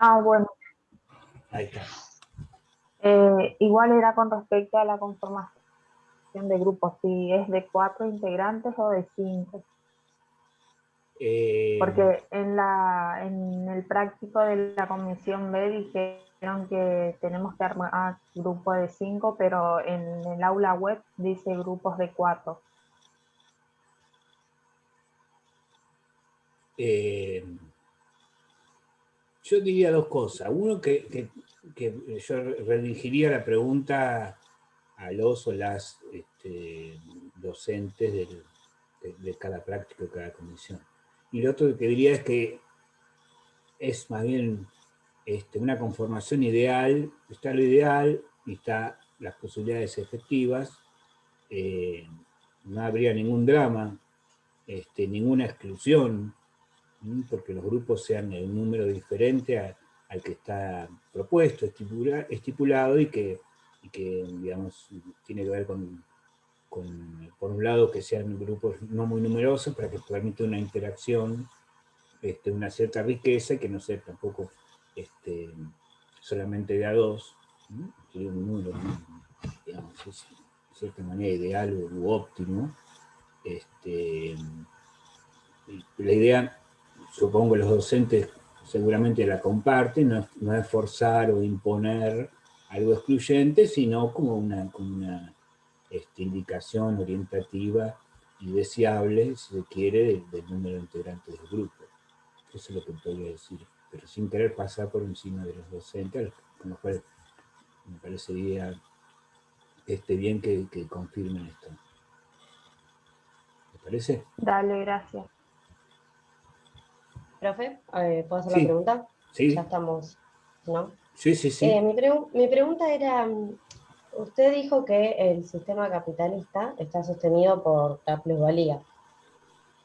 Ah, bueno, Ahí está. igual era con respecto a la conformación de grupos, si es de 4 integrantes o de 5, Eh, porque en el práctico de la Comisión B dijeron que tenemos que armar grupo de 5, pero en el aula web dice grupos de 4. eh, yo diría dos cosas. Uno, que yo redirigiría la pregunta a los o las docentes de cada práctica, de cada comisión. Y lo otro que diría es que es más bien una conformación ideal, está lo ideal y está las posibilidades efectivas, no habría ningún drama, ninguna exclusión, porque los grupos sean de un número diferente al que está propuesto, estipulado y que, digamos, tiene que ver por un lado, que sean grupos no muy numerosos para que permita una interacción, una cierta riqueza, que no sea tampoco solamente de a dos, ¿no? Un número, digamos, es de cierta manera ideal u óptimo. Este, la idea, supongo los docentes seguramente la comparten, no es forzar o imponer algo excluyente, sino como una indicación orientativa y deseable, si se quiere, del número de integrantes del grupo. Eso es lo que podría decir, pero sin querer pasar por encima de los docentes, con lo cual me parecería bien que confirmen esto. ¿Me parece? Dale, gracias. Profe, ¿puedo hacer la Sí, pregunta? Ya sí, estamos, ¿no? sí, sí, sí. Mi pregunta era, usted dijo que el sistema capitalista está sostenido por la plusvalía.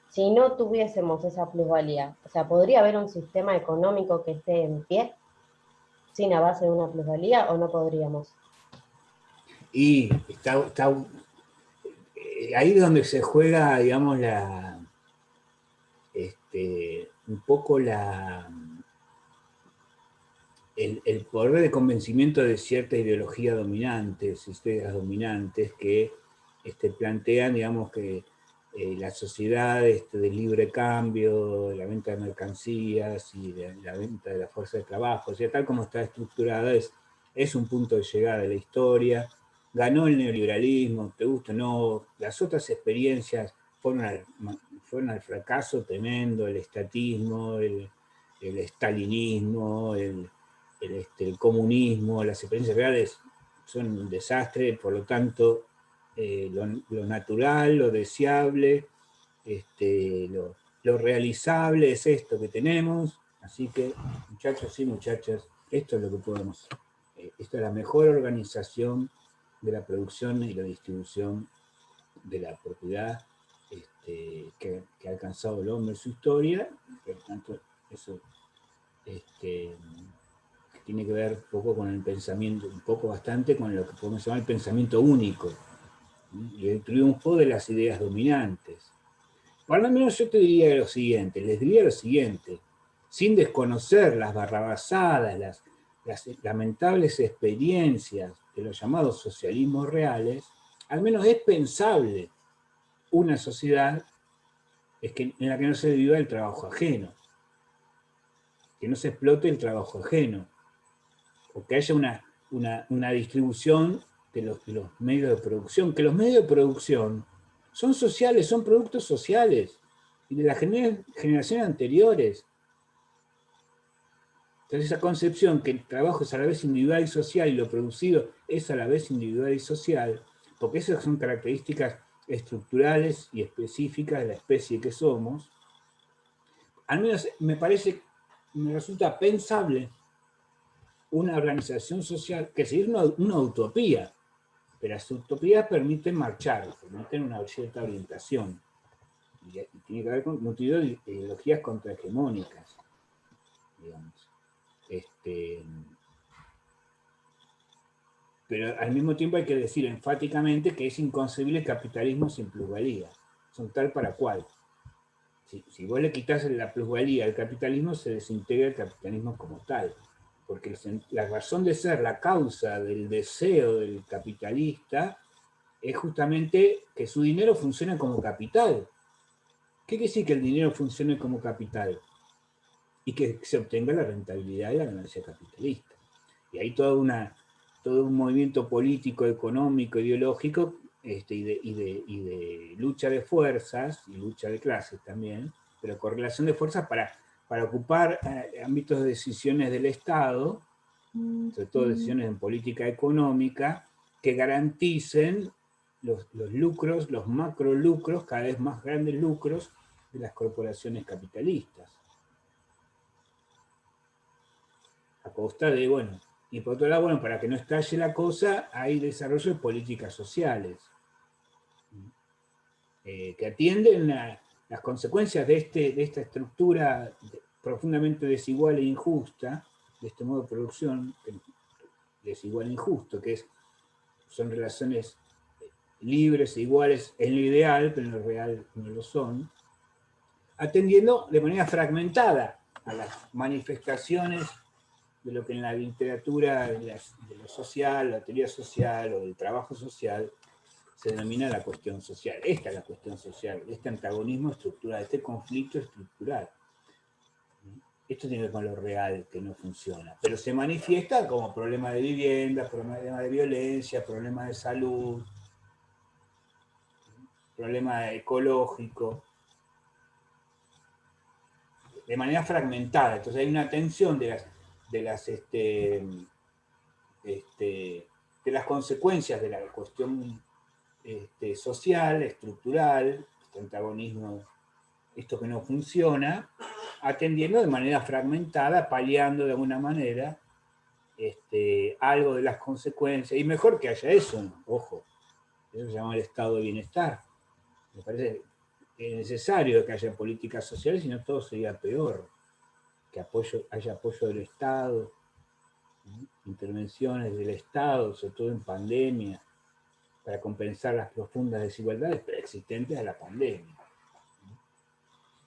Si no tuviésemos esa plusvalía, o sea, ¿podría haber un sistema económico que esté en pie sin la base de una plusvalía o no podríamos? Y ahí es donde se juega, digamos, un poco el poder de convencimiento de cierta ideología dominante, ideas dominantes que plantean, digamos, que la sociedad de libre cambio, de la venta de mercancías y de la venta de la fuerza de trabajo, o sea, tal como está estructurada, es un punto de llegada de la historia. Ganó el neoliberalismo, te gusta o no, las otras experiencias fueron al fracaso tremendo, el estatismo, el stalinismo, el comunismo, las experiencias reales son un desastre, por lo tanto, lo natural, lo deseable, lo realizable es esto que tenemos, así que, muchachos y muchachas, esto es lo que podemos. Esta es la mejor organización de la producción y la distribución de la propiedad que ha alcanzado el hombre en su historia, por lo tanto, eso este, tiene que ver un poco con el pensamiento, un poco bastante con lo que podemos llamar el pensamiento único, ¿sí? Y el triunfo de las ideas dominantes. Por lo menos yo te diría lo siguiente, les diría lo siguiente, sin desconocer las barrabasadas, las lamentables experiencias de los llamados socialismos reales, al menos es pensable una sociedad en la que no se viva el trabajo ajeno, que no se explote el trabajo ajeno, o que haya una distribución de los medios de producción, que los medios de producción son sociales, son productos sociales, y de las generaciones anteriores. Entonces esa concepción que el trabajo es a la vez individual y social y lo producido es a la vez individual y social, porque esas son características estructurales y específicas de la especie que somos, al menos me resulta pensable una organización social que sería una utopía, pero las utopías permiten marchar, permiten una cierta orientación, y tiene que ver con nutrido de ideologías contrahegemónicas, digamos. Pero al mismo tiempo hay que decir enfáticamente que es inconcebible el capitalismo sin plusvalía, son tal para cual. Si vos le quitas la plusvalía al capitalismo, se desintegra el capitalismo como tal. Porque la razón de ser, la causa del deseo del capitalista es justamente que su dinero funcione como capital. ¿Qué quiere decir que el dinero funcione como capital? Y que se obtenga la rentabilidad y la ganancia capitalista. Y hay todo un movimiento político, económico, ideológico, y de lucha de fuerzas, y lucha de clases también, pero correlación de fuerzas para ocupar ámbitos de decisiones del Estado, sobre todo decisiones en política económica, que garanticen los lucros, los macro lucros, cada vez más grandes lucros de las corporaciones capitalistas. A costa de, bueno, y por otro lado, bueno, para que no estalle la cosa, hay desarrollo de políticas sociales que atienden las consecuencias de esta estructura profundamente desigual e injusta, de este modo de producción desigual e injusto, que son relaciones libres e iguales en lo ideal, pero en lo real no lo son, atendiendo de manera fragmentada a las manifestaciones de lo que en la literatura de lo social, la teoría social o del trabajo social se denomina la cuestión social. Esta es la cuestión social, este antagonismo estructural, este conflicto estructural. Esto tiene que ver con lo real, que no funciona, pero se manifiesta como problema de vivienda, problema de violencia, problema de salud, problema ecológico, de manera fragmentada. Entonces hay una tensión de las consecuencias de la cuestión social, estructural, este antagonismo, esto que no funciona, atendiendo de manera fragmentada, paliando de alguna manera algo de las consecuencias, y mejor que haya eso, ¿no? Ojo, eso se llama el estado de bienestar. Me parece necesario que haya políticas sociales, si no todo sería peor, que haya apoyo del Estado, ¿no? Intervenciones del Estado, sobre todo en pandemia, para compensar las profundas desigualdades preexistentes a la pandemia.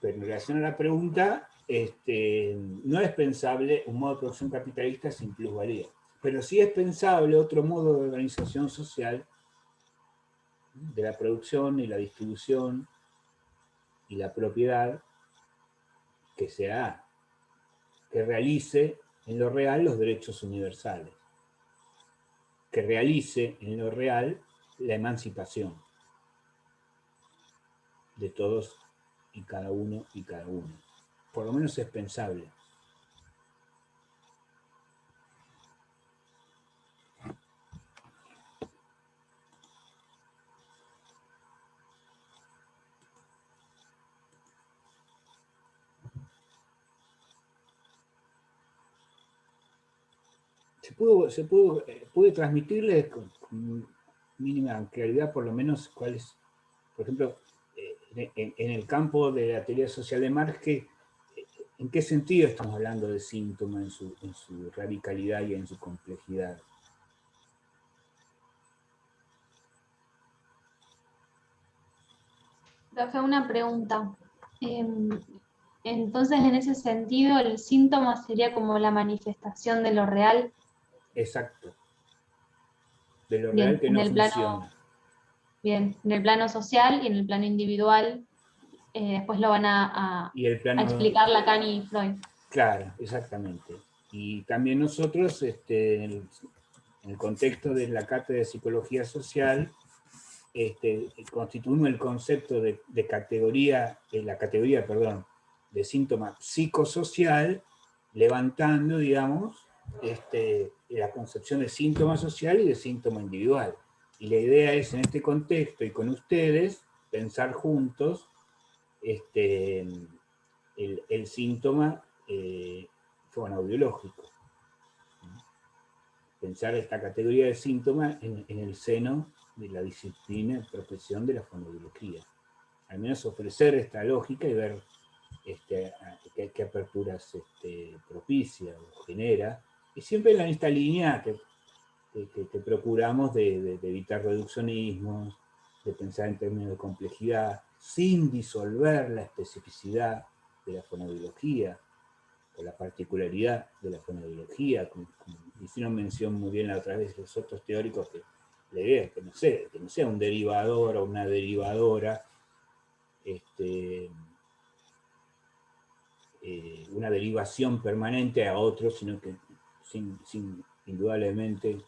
Pero en relación a la pregunta, no es pensable un modo de producción capitalista sin plusvalía, pero sí es pensable otro modo de organización social de la producción y la distribución y la propiedad que realice en lo real los derechos universales, que realice en lo real la emancipación de todos y cada uno y cada una. Por lo menos es pensable. Pude transmitirles con mínima claridad por lo menos cuál es, por ejemplo, en el campo de la teoría social de Marx, ¿en qué sentido estamos hablando de síntoma en su radicalidad y en su complejidad? Profe, una pregunta. Entonces, en ese sentido, el síntoma sería como la manifestación de lo real. Exacto. De lo Bien, real que en no el funciona. plano, bien, en el plano social y en el plano individual, después lo van a Y el plano, explicar Lacan y Freud. claro, exactamente. Y también nosotros, en el contexto de la cátedra de psicología social, constituimos el concepto de categoría, de síntoma psicosocial, levantando, digamos, la concepción de síntoma social y de síntoma individual. Y la idea es, en este contexto y con ustedes, pensar juntos el síntoma fonoaudiológico. Pensar esta categoría de síntoma en el seno de la disciplina y profesión de la fonoaudiología. Al menos ofrecer esta lógica y ver qué aperturas propicia o genera. Y siempre en esta línea que procuramos de evitar reduccionismos, de pensar en términos de complejidad. sin disolver la especificidad de la fonoaudiología, o la particularidad de la fonoaudiología, como hicieron mención muy bien la otra vez los otros teóricos, que la idea es que no sea un derivador o una derivadora, una derivación permanente a otro, sino que indudablemente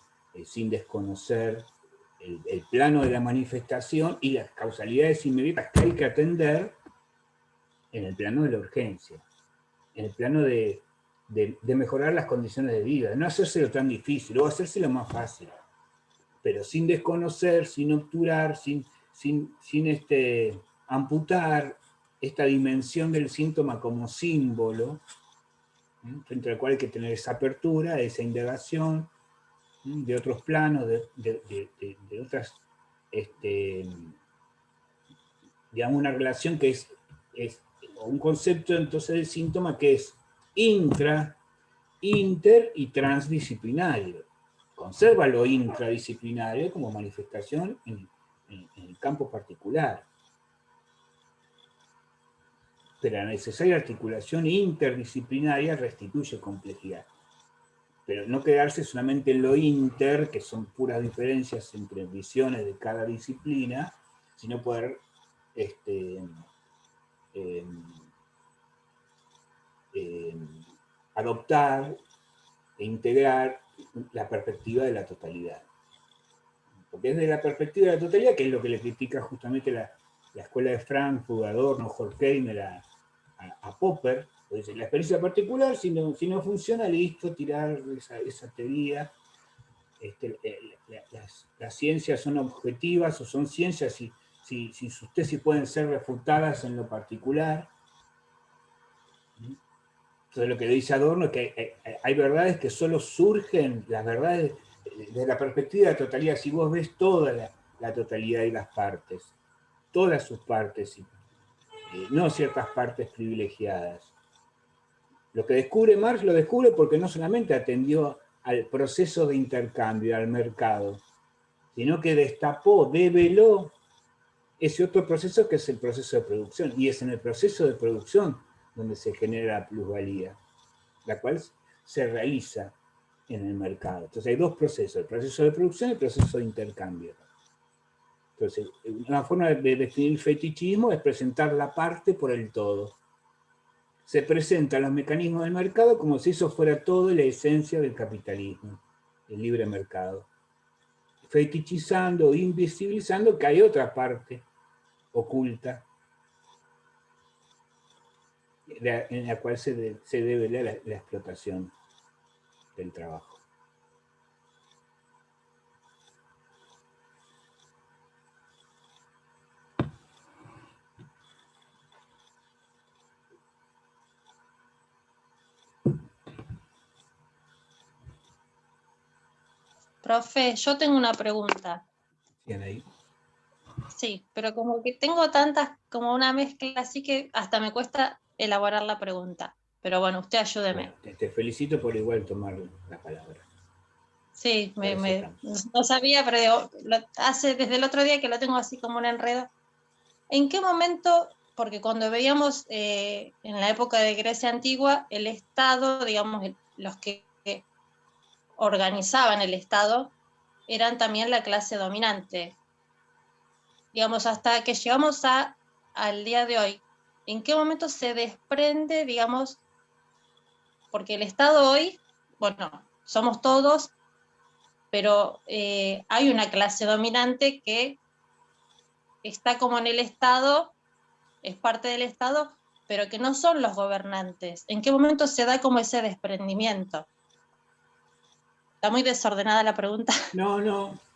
sin desconocer el plano de la manifestación y las causalidades inmediatas que hay que atender en el plano de la urgencia, en el plano de mejorar las condiciones de vida, no hacérselo tan difícil, o hacérselo más fácil, pero sin desconocer, sin obturar, sin amputar esta dimensión del síntoma como símbolo, frente al cual hay que tener esa apertura, esa indagación, de otros planos, de otras, digamos, una relación que es un concepto entonces del síntoma que es inter y transdisciplinario. Conserva lo intradisciplinario como manifestación en el campo particular. Pero la necesaria articulación interdisciplinaria restituye complejidad. Pero no quedarse solamente en lo inter, que son puras diferencias entre visiones de cada disciplina, sino poder adoptar e integrar la perspectiva de la totalidad. Porque es de la perspectiva de la totalidad, que es lo que le critica justamente la escuela de Frankfurt, Adorno, Horkheimer a Popper. Entonces, la experiencia particular, si no funciona, listo, tirar esa teoría. Las ciencias son objetivas o son ciencias si sus tesis pueden ser refutadas en lo particular. Entonces lo que dice Adorno es que hay verdades que solo surgen, las verdades desde la perspectiva de la totalidad. Si vos ves toda la totalidad de las partes, todas sus partes, no ciertas partes privilegiadas. Lo que descubre Marx lo descubre porque no solamente atendió al proceso de intercambio, al mercado, sino que destapó, develó ese otro proceso que es el proceso de producción. Y es en el proceso de producción donde se genera la plusvalía, la cual se realiza en el mercado. Entonces hay dos procesos, el proceso de producción y el proceso de intercambio. Entonces, una forma de definir fetichismo es presentar la parte por el todo. Se presentan los mecanismos del mercado como si eso fuera todo la esencia del capitalismo, el libre mercado. Fetichizando, invisibilizando que hay otra parte oculta en la cual se debe la explotación del trabajo. Profe, yo tengo una pregunta. ¿Tienen ahí? Sí, pero como que tengo tantas, como una mezcla, así que hasta me cuesta elaborar la pregunta. Pero bueno, usted ayúdeme. Bueno, te felicito por igual tomar la palabra. Sí, no sabía, pero digo, hace desde el otro día que lo tengo así como un enredo. ¿En qué momento? Porque cuando veíamos en la época de Grecia antigua, el Estado, digamos, los que organizaban el Estado, eran también la clase dominante. Digamos, hasta que llegamos al día de hoy, ¿en qué momento se desprende, digamos, porque el Estado hoy, bueno, somos todos, pero hay una clase dominante que está como en el Estado, es parte del Estado, pero que no son los gobernantes? ¿En qué momento se da como ese desprendimiento? Está muy desordenada la pregunta. No.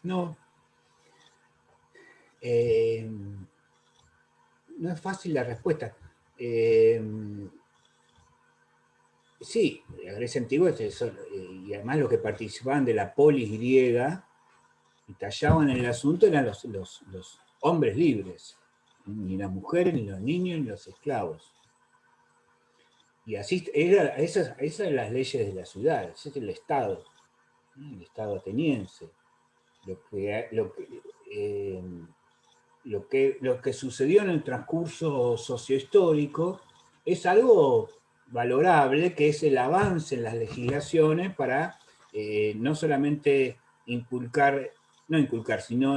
No es fácil la respuesta. Sí, la Grecia antigua, y además los que participaban de la polis griega y tallaban el asunto eran los hombres libres, ni las mujeres, ni los niños, ni los esclavos. Y así, esas eran las leyes de la ciudad, ese es el Estado ateniense. lo que sucedió en el transcurso sociohistórico es algo valorable, que es el avance en las legislaciones para no solamente sino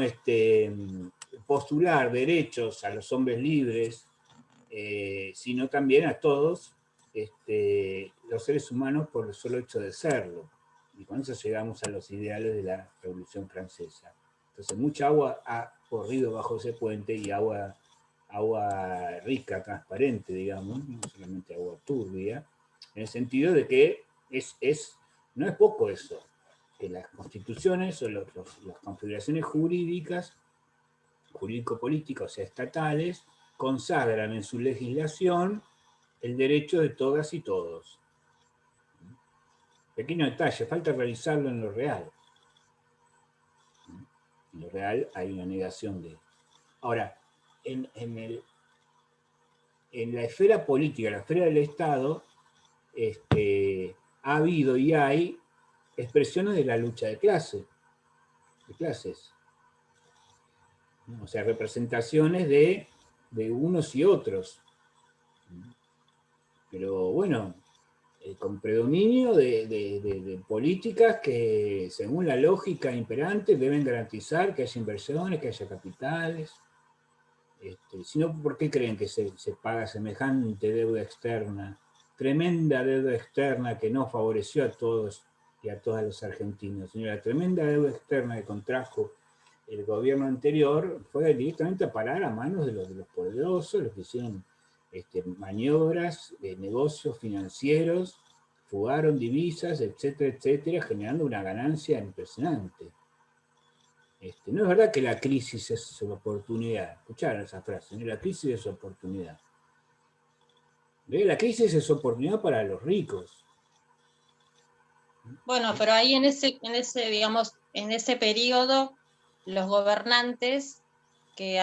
postular derechos a los hombres libres, sino también a todos los seres humanos por el solo hecho de serlo. Y con eso llegamos a los ideales de la Revolución Francesa. Entonces, mucha agua ha corrido bajo ese puente, y agua rica, transparente, digamos, no solamente agua turbia, en el sentido de que no es poco eso, que las constituciones o las configuraciones jurídicas, jurídico-políticas, o sea, estatales, consagran en su legislación el derecho de todas y todos. Pequeño detalle, falta realizarlo en lo real. En lo real hay una negación de... Ahora, en la esfera política, en la esfera del Estado, ha habido y hay expresiones de la lucha de clases. O sea, representaciones de unos y otros. Pero bueno, con predominio de políticas que, según la lógica imperante, deben garantizar que haya inversiones, que haya capitales. Si no, ¿por qué creen que se paga semejante deuda externa? Tremenda deuda externa que no favoreció a todos y a todas los argentinos. La tremenda deuda externa que contrajo el gobierno anterior fue directamente a parar a manos de los poderosos, los que hicieron maniobras de negocios financieros, fugaron divisas, etcétera, etcétera, generando una ganancia impresionante. No es verdad que la crisis es su oportunidad. Escucharon esa frase, ¿no? La crisis es oportunidad. La crisis es oportunidad para los ricos. Bueno, pero ahí en ese periodo, los gobernantes que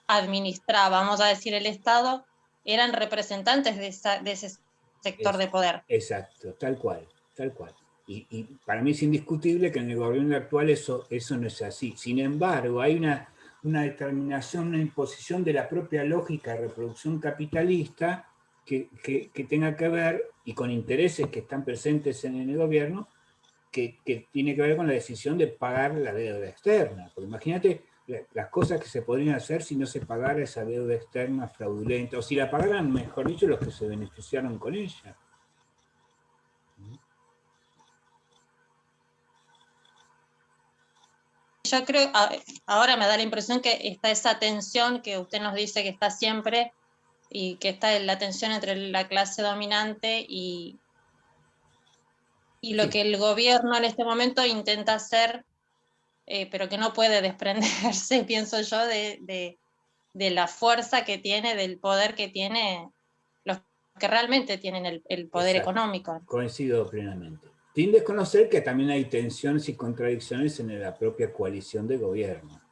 administraban, vamos a decir, el Estado, eran representantes de ese sector de poder. Exacto, tal cual. Y para mí es indiscutible que en el gobierno actual eso no es así. Sin embargo, hay una determinación, una imposición de la propia lógica de reproducción capitalista que tenga que ver, y con intereses que están presentes en el gobierno, que tiene que ver con la decisión de pagar la deuda externa. Porque imagínate las cosas que se podrían hacer si no se pagara esa deuda externa fraudulenta, o si la pagaran, mejor dicho, los que se beneficiaron con ella. Yo creo, ahora me da la impresión que está esa tensión que usted nos dice que está siempre, y que está la tensión entre la clase dominante y lo que el gobierno en este momento intenta hacer, pero que no puede desprenderse, pienso yo, de la fuerza que tiene, del poder que tiene los que realmente tienen el poder económico. Coincido plenamente. Sin desconocer que también hay tensiones y contradicciones en la propia coalición de gobierno.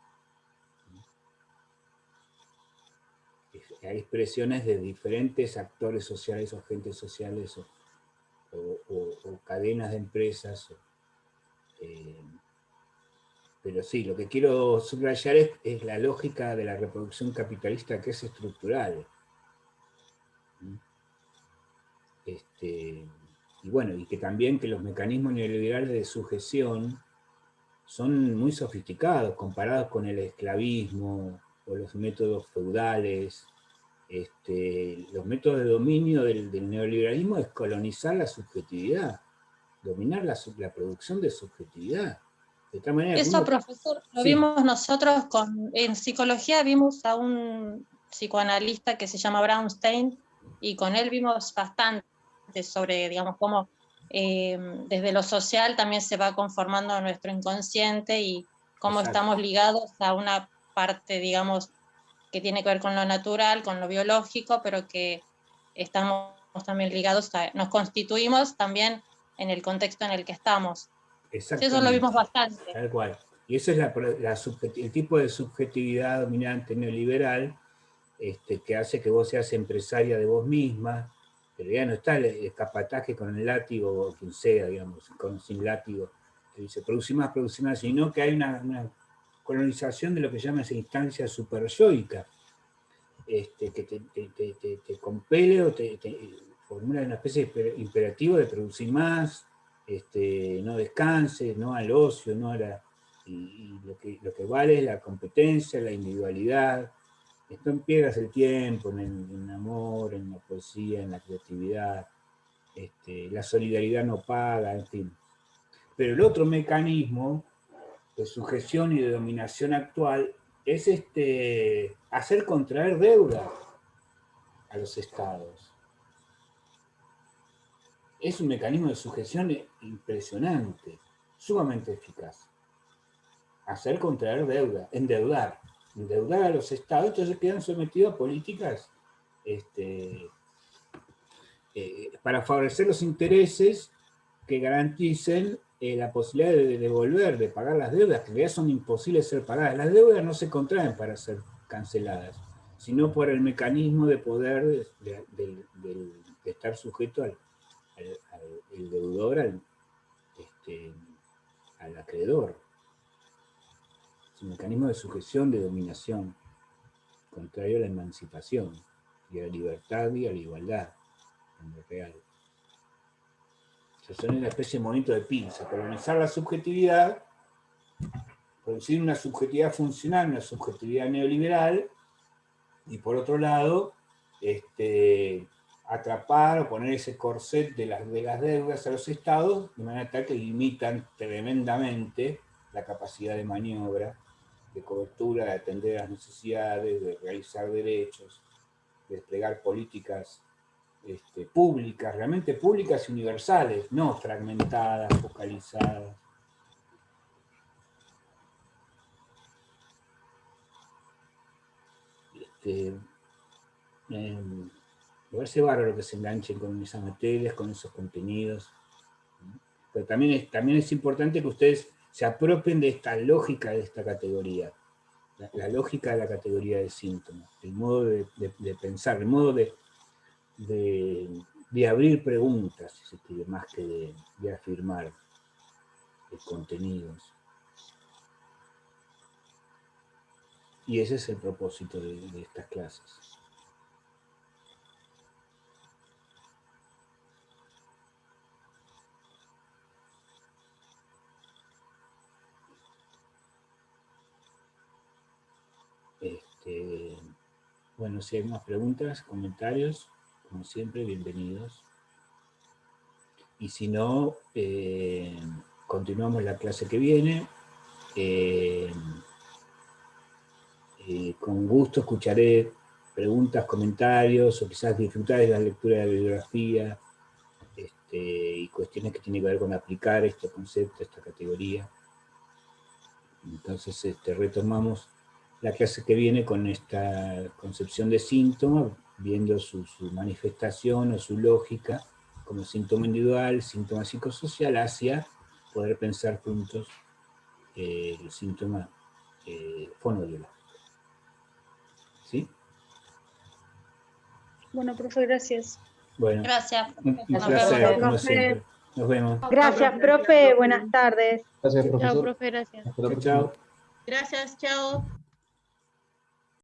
Hay expresiones de diferentes actores sociales o agentes sociales o cadenas de empresas. Pero sí, lo que quiero subrayar es la lógica de la reproducción capitalista, que es estructural. Y bueno, y que también que los mecanismos neoliberales de sujeción son muy sofisticados comparados con el esclavismo o los métodos feudales. Los métodos de dominio del neoliberalismo es colonizar la subjetividad, dominar la producción de subjetividad. De tal manera eso, profesor, lo vimos nosotros en psicología, vimos a un psicoanalista que se llama Brownstein, y con él vimos bastante sobre, digamos, cómo desde lo social también se va conformando nuestro inconsciente, y cómo estamos ligados a una parte, digamos, que tiene que ver con lo natural, con lo biológico, pero que estamos también ligados nos constituimos también en el contexto en el que estamos. Eso lo vimos bastante. Tal cual. Y eso es el tipo de subjetividad dominante neoliberal que hace que vos seas empresaria de vos misma, pero ya no está el escapataje con el látigo, o quien sea, digamos, sin látigo, que dice producí más, sino que hay colonización de lo que llama esa instancia superyoica, que te compele o te formula una especie de imperativo de producir más, no descanses, no al ocio, no a la... Y lo que vale es la competencia, la individualidad. Esto empiezas el tiempo, en el amor, en la poesía, en la creatividad. La solidaridad no paga, en fin. Pero el otro mecanismo de sujeción y de dominación actual es hacer contraer deuda a los estados. Es un mecanismo de sujeción impresionante, sumamente eficaz. Hacer contraer deuda, endeudar a los estados, entonces quedan sometidos a políticas para favorecer los intereses que garanticen la posibilidad de devolver, de pagar las deudas, que en realidad son imposibles de ser pagadas. Las deudas no se contraen para ser canceladas, sino por el mecanismo de poder de estar sujeto al deudor, al acreedor. Es un mecanismo de sujeción, de dominación, contrario a la emancipación, y a la libertad y a la igualdad, en lo real. Son una especie de movimiento de pinza, colonizar la subjetividad, producir una subjetividad funcional, una subjetividad neoliberal, y por otro lado, atrapar o poner ese corset de las deudas a los estados, de manera tal que limitan tremendamente la capacidad de maniobra, de cobertura, de atender las necesidades, de realizar derechos, de desplegar políticas públicas, realmente públicas y universales, no fragmentadas, focalizadas. Me parece bárbaro que se enganchen con esas materias, con esos contenidos. Pero también es importante que ustedes se apropien de esta lógica de esta categoría, la lógica de la categoría de síntomas, el modo de pensar, el modo de abrir preguntas, si se quiere, más que de afirmar contenidos. Y ese es el propósito de estas clases. Bueno, si hay más preguntas, comentarios, como siempre, bienvenidos. Y si no, continuamos la clase que viene. Con gusto escucharé preguntas, comentarios, o quizás disfrutar de la lectura de la bibliografía, y cuestiones que tienen que ver con aplicar este concepto, esta categoría. Entonces retomamos la clase que viene con esta concepción de síntoma, viendo su manifestación o su lógica como síntoma individual, síntoma psicosocial, hacia poder pensar juntos el síntoma fonobiológico. ¿Sí? Bueno, profe, gracias. Bueno, Gracias. un Nos placer, vemos. como siempre. Nos vemos. Gracias, profe. Buenas tardes. Gracias, Chao, profesor. profe, gracias. Hasta la Chao, próxima. chao. Gracias, chao.